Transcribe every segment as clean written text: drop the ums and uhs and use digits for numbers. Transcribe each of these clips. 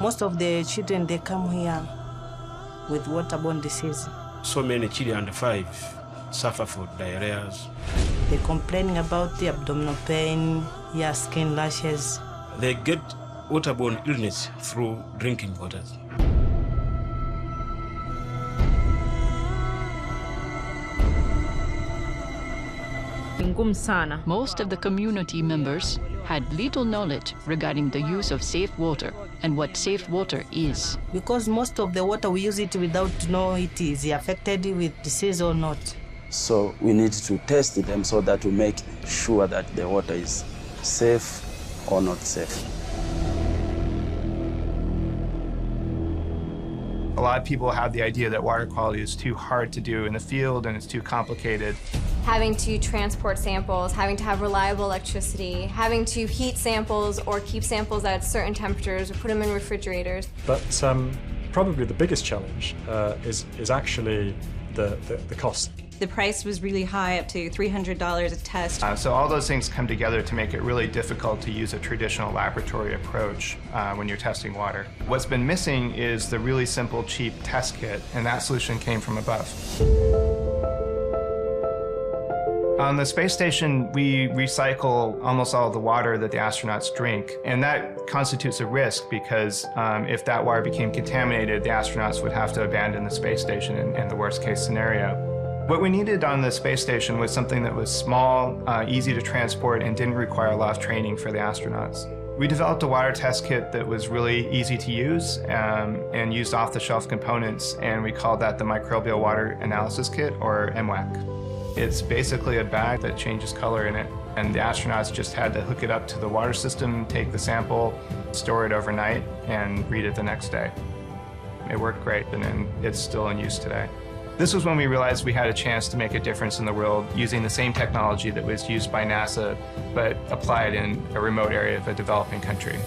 Most of the children, they come here with waterborne disease. So many children under 5 suffer from diarrhea. They're complaining about the abdominal pain, skin rashes. They get waterborne illness through drinking water. Most of the community members had little knowledge regarding the use of safe water and what safe water is. Because most of the water, we use it without knowing it is affected with disease or not. So we need to test them so that we make sure that the water is safe or not safe. A lot of people have the idea that water quality is too hard to do in the field and it's too complicated. Having to transport samples, having to have reliable electricity, having to heat samples or keep samples at certain temperatures or put them in refrigerators. But probably the biggest challenge is actually the cost. The price was really high, up to $300 a test. So all those things come together to make it really difficult to use a traditional laboratory approach when you're testing water. What's been missing is the really simple, cheap test kit, and that solution came from above. On the space station, we recycle almost all of the water that the astronauts drink, and that constitutes a risk because if that water became contaminated, the astronauts would have to abandon the space station in the worst-case scenario. What we needed on the space station was something that was small, easy to transport, and didn't require a lot of training for the astronauts. We developed a water test kit that was really easy to use and used off-the-shelf components, and we called that the Microbial Water Analysis Kit, or mWater. It's basically a bag that changes color in it, and the astronauts just had to hook it up to the water system, take the sample, store it overnight, and read it the next day. It worked great, and it's still in use today. This was when we realized we had a chance to make a difference in the world using the same technology that was used by NASA, but applied in a remote area of a developing country.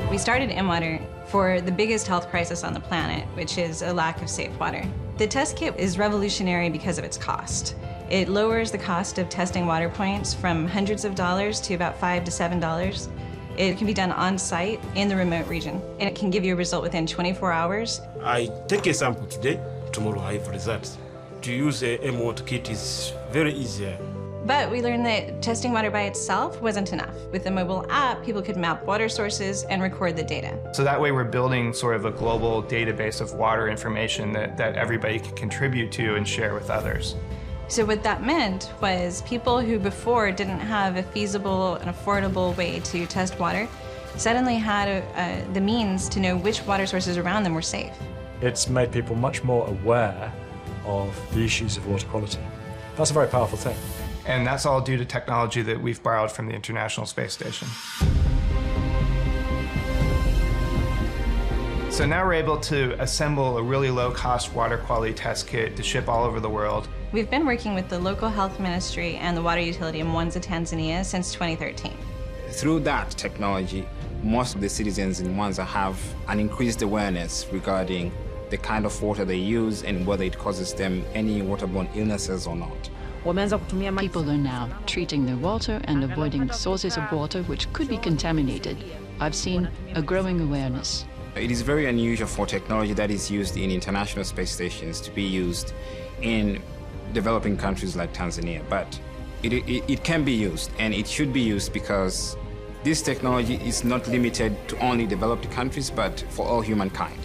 We started mWater for the biggest health crisis on the planet, which is a lack of safe water. The test kit is revolutionary because of its cost. It lowers the cost of testing water points from hundreds of dollars to about $5 to $7. It can be done on-site in the remote region, and it can give you a result within 24 hours. I take a sample today, tomorrow I have results. To use a mWater kit is very easy. But we learned that testing water by itself wasn't enough. With the mobile app, people could map water sources and record the data. So that way we're building sort of a global database of water information that everybody can contribute to and share with others. So what that meant was people who before didn't have a feasible and affordable way to test water suddenly had the means to know which water sources around them were safe. It's made people much more aware of the issues of water quality. That's a very powerful thing. And that's all due to technology that we've borrowed from the International Space Station. So now we're able to assemble a really low-cost water quality test kit to ship all over the world. We've been working with the local health ministry and the water utility in Mwanza, Tanzania since 2013. Through that technology, most of the citizens in Mwanza have an increased awareness regarding the kind of water they use and whether it causes them any waterborne illnesses or not. People are now treating their water and avoiding sources of water which could be contaminated. I've seen a growing awareness. It is very unusual for technology that is used in international space stations to be used in developing countries like Tanzania, but it can be used, and it should be used because this technology is not limited to only developed countries, but for all humankind.